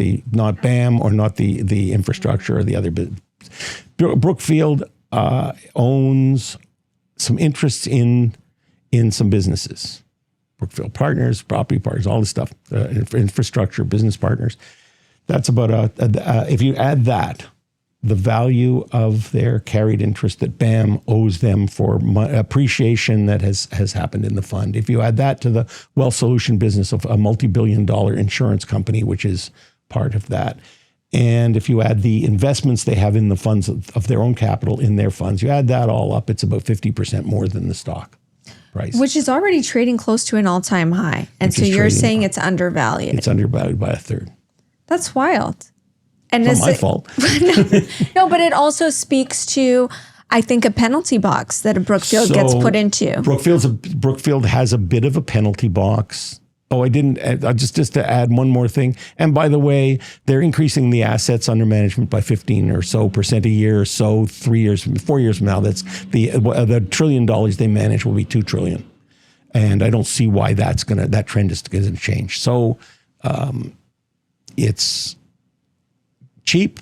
BAM or not the infrastructure or the other business. Brookfield owns some interests in some businesses. Brookfield Partners, Property Partners, all this stuff, infrastructure, business partners. That's about if you add that, the value of their carried interest that BAM owes them for appreciation that has happened in the fund. If you add that to the Wealth Solution business of a multi-billion-dollar insurance company, which is part of that, and if you add the investments they have in the funds of their own capital in their funds, you add that all up, it's about 50% more than the stock price. Which is already trading close to an all-time high. And so you're saying it's undervalued. It's undervalued by a third. That's wild. And it's not my fault. No, but it also speaks to, I think, a penalty box that a Brookfield gets put into. Brookfield has a bit of a penalty box. Oh, just to add one more thing. And by the way, they're increasing the assets under management by 15% or so a year. So 4 years from now, that's the $1 trillion they manage will be $2 trillion. And I don't see why that trend is going to change. So it's cheap,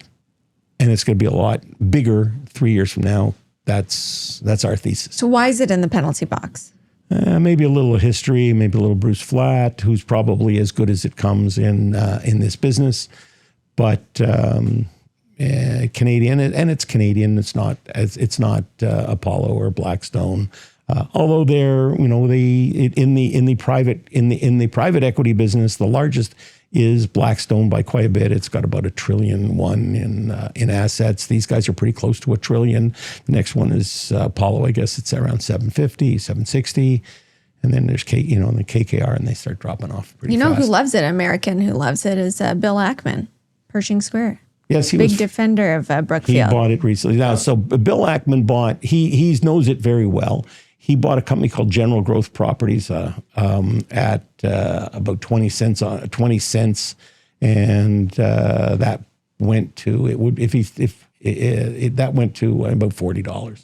and it's going to be a lot bigger 3 years from now. That's our thesis. So why is it in the penalty box? Maybe a little history, maybe a little Bruce Flatt, who's probably as good as it comes in this business, but Canadian, and it's Canadian. It's not Apollo or Blackstone. Although they're in the private equity business, the largest is Blackstone by quite a bit. It's got about $1.1 trillion in assets. These guys are pretty close to $1 trillion. The next one is Apollo. I guess it's around 750, 760. And then there's the KKR, and they start dropping off pretty fast. Who loves it? American who loves it is Bill Ackman, Pershing Square. Yes, he was big defender of Brookfield. He bought it recently. Now, so Bill Ackman bought. He knows it very well. He bought a company called General Growth Properties at about 20 cents, and that went to that went to about $40.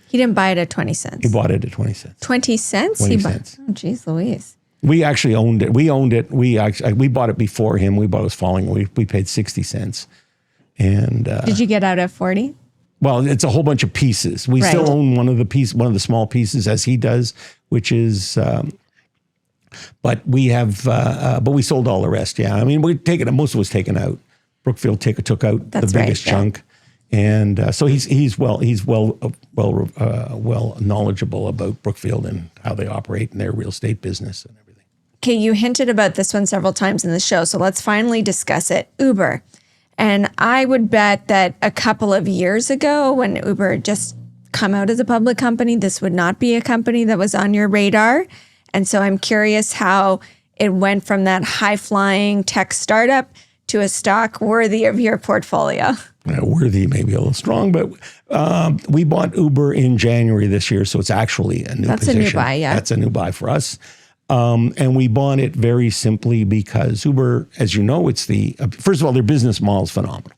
He didn't buy it at 20 cents. He bought it at 20 cents. 20 cents? 20 cents. Oh, geez Louise. We actually owned it. We owned it. We bought it before him. We bought it was falling. We paid 60 cents. And did you get out at 40? Well, it's a whole bunch of pieces. We still own one of the small pieces, as he does, which is. But we sold all the rest. Yeah, I mean, most of it was taken out. Brookfield took out the biggest chunk, and so he's well knowledgeable about Brookfield and how they operate in their real estate business and everything. Okay, you hinted about this one several times in the show, so let's finally discuss it. Uber. And I would bet that a couple of years ago, when Uber had just come out as a public company, this would not be a company that was on your radar. And so I'm curious how it went from that high-flying tech startup to a stock worthy of your portfolio. Worthy may be a little strong, but we bought Uber in January this year, so it's actually a new position. That's a new buy, yeah. That's a new buy for us. And we bought it very simply because Uber, as you know, first of all, their business model is phenomenal.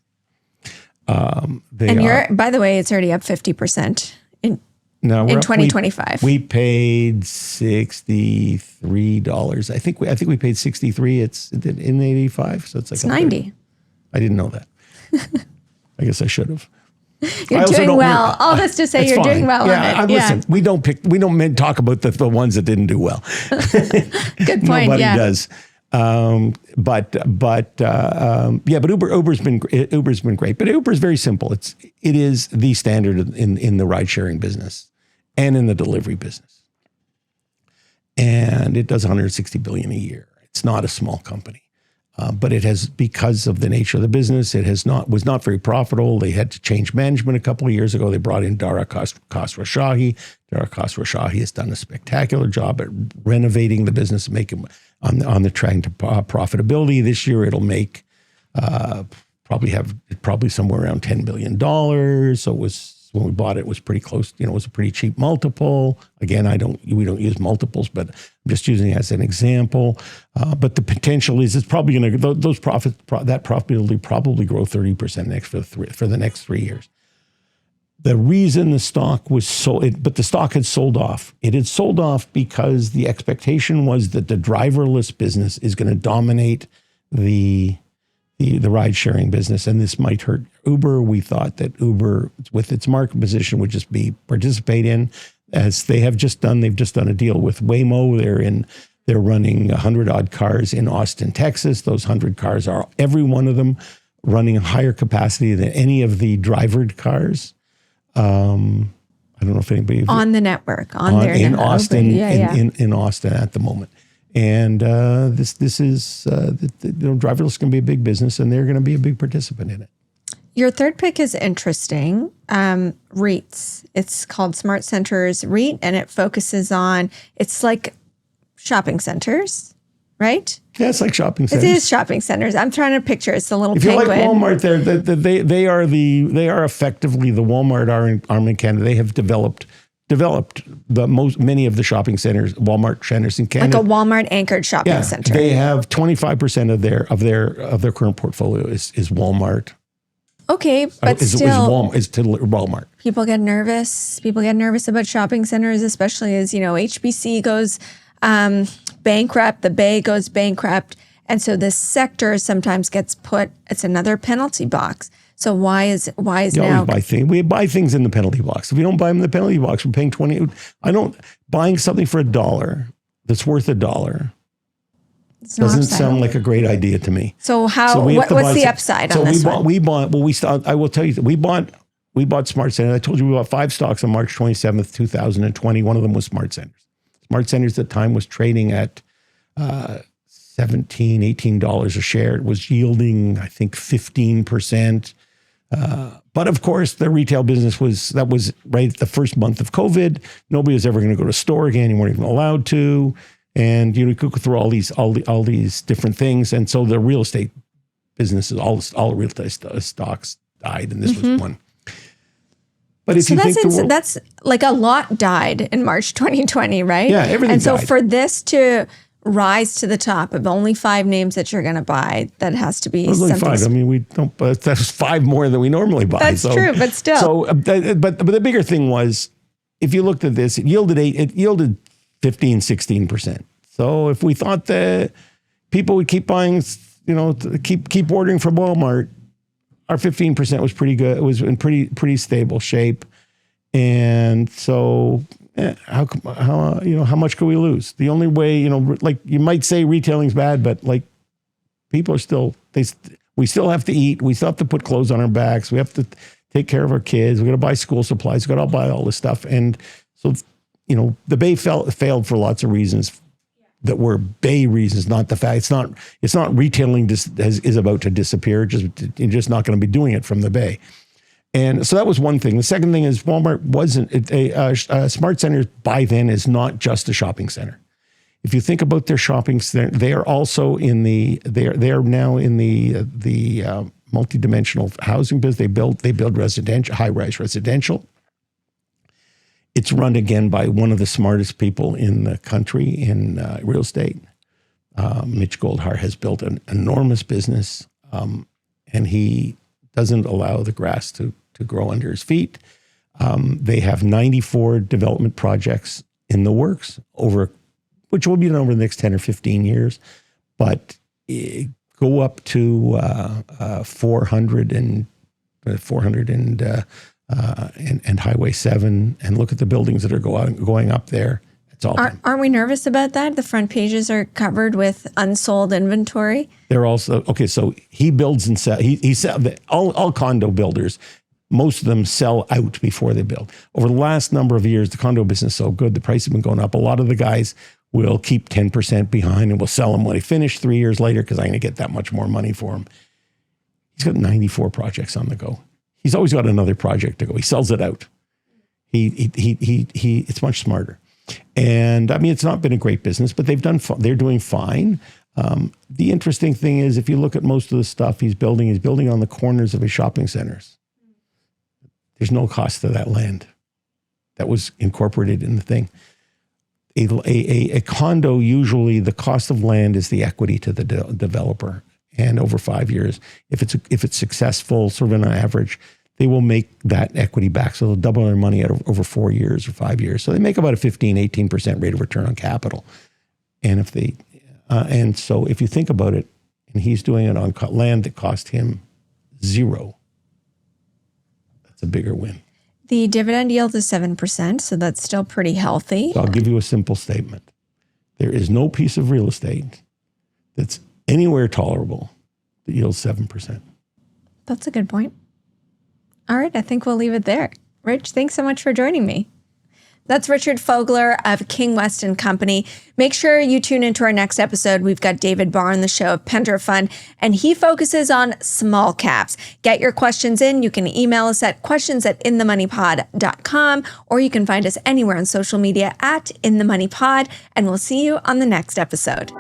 By the way, it's already up 50% in 2025. We paid $63. I think we paid 63. It's in 85, so it's like 90. I didn't know that. I guess I should have. You're doing well. All this to say you're doing well on it. Listen, we don't talk about the ones that didn't do well. Good point. Nobody does. But Uber's been great. But Uber is very simple. It is the standard in the ride sharing business and in the delivery business. And it does $160 billion a year. It's not a small company. But it has, because of the nature of the business, was not very profitable. They had to change management a couple of years ago. They brought in Dara Khosrowshahi. Dara Khosrowshahi has done a spectacular job at renovating the business, making on the track to profitability. This year, it'll make probably somewhere around $10 billion. So it was, when we bought it, was pretty close. You know, it was a pretty cheap multiple. Again, we don't use multiples, but I'm just using it as an example. But the potential is it's probably going to, that profitability probably grow 30% for the next 3 years. The reason the stock was sold, but the stock had sold off. It had sold off because the expectation was that the driverless business is going to dominate the ride sharing business, and this might hurt Uber. We thought that Uber, with its market position, would just participate in, as they've just done a deal with Waymo. They're running 100 odd cars in Austin, Texas. Those 100 cars are, every one of them, running a higher capacity than any of the drivered cars. I don't know if anybody on the network in Austin, in in Austin at the moment. And this is driverless is going to be a big business, and they're going to be a big participant in it. Your third pick is interesting. REITs. It's called SmartCentres REIT, and it focuses on, it's like shopping centers, right? Yeah, it's like shopping centers. It is shopping centers. I'm trying to picture. It's the little if penguin. If you like Walmart, they are effectively the Walmart arm in Canada. They have developed many of the shopping centers, Walmart centers in Canada. Like a Walmart anchored shopping center. They have 25% of their current portfolio is Walmart. Okay, but is to Walmart. People get nervous. People get nervous about shopping centers, especially as, HBC goes bankrupt, the Bay goes bankrupt. And so this sector sometimes gets it's another penalty box. So why is now? We buy things in the penalty box. If we don't buy them in the penalty box, we're paying 20. Buying something for $1 that's worth $1 doesn't sound like a great idea to me. So what's the upside on this one? I will tell you that we bought SmartCentres. I told you we bought 5 stocks on March 27th, 2020. One of them was SmartCentres. SmartCentres at the time was trading at $17, $18 a share. It was yielding, I think, 15%. But of course, the retail business was right the first month of COVID. Nobody was ever going to go to a store again. You weren't even allowed to. And you could go through all these different things. And so the real estate businesses, all real estate stocks died, and this was one. But if that's like a lot died in March 2020, right? Yeah, everything died. And so for this to rise to the top of only 5 names that you're going to buy, that has to be something. Only 5. I mean, we don't. But that's 5 more than we normally buy. That's true, but still. So, but the bigger thing was, if you looked at this, it yielded 15, 16%. So if we thought that people would keep buying, keep ordering from Walmart, our 15% was pretty good. It was in pretty stable shape. And so how much could we lose? The only way, like you might say retailing's bad, but like people are still, we still have to eat. We still have to put clothes on our backs. We have to take care of our kids. We got to buy school supplies. We got to buy all this stuff. And so, the Bay failed for lots of reasons that were Bay reasons, not the fact. It's not retailing is about to disappear. You're just not going to be doing it from the Bay. And so that was one thing. The second thing is Walmart wasn't SmartCentres by then is not just a shopping center. If you think about their shopping center, they are also they are now in the multidimensional housing business. They build residential, high-rise residential. It's run again by one of the smartest people in the country in real estate. Mitch Goldhar has built an enormous business, and he doesn't allow the grass to grow under his feet. They have 94 development projects in the works, which will be done over the next 10 or 15 years, but go up to 400 and Highway 7, and look at the buildings that are going up there. It's all aren't we nervous about that? The front pages are covered with unsold inventory. They're also so he builds and sells. He sells all condo builders. Most of them sell out before they build. Over the last number of years, the condo business is so good, the price has been going up. A lot of the guys we'll keep 10% behind and we'll sell him when he finished 3 years later because I'm going to get that much more money for him. He's got 94 projects on the go. He's always got another project to go. He sells it out. It's much smarter. And I mean, it's not been a great business, but they're doing fine. The interesting thing is, if you look at most of the stuff he's building on the corners of his shopping centers. There's no cost to that land. That was incorporated in the thing. A condo, usually the cost of land is the equity to the developer. And over 5 years, if it's successful, sort of on average, they will make that equity back. So they'll double their money over 4 years or 5 years. So they make about a 15, 18% rate of return on capital. And so if you think about it, and he's doing it on land that cost him zero, that's a bigger win. The dividend yield is 7%, so that's still pretty healthy. So I'll give you a simple statement. There is no piece of real estate that's anywhere tolerable that yields 7%. That's a good point. All right, I think we'll leave it there. Rich, thanks so much for joining me. That's Richard Fogler of King West & Company. Make sure you tune into our next episode. We've got David Barr on the show of Pender Fund, and he focuses on small caps. Get your questions in. You can email us at questions@inthemoneypod.com, or you can find us anywhere on social media @inthemoneypod, and we'll see you on the next episode.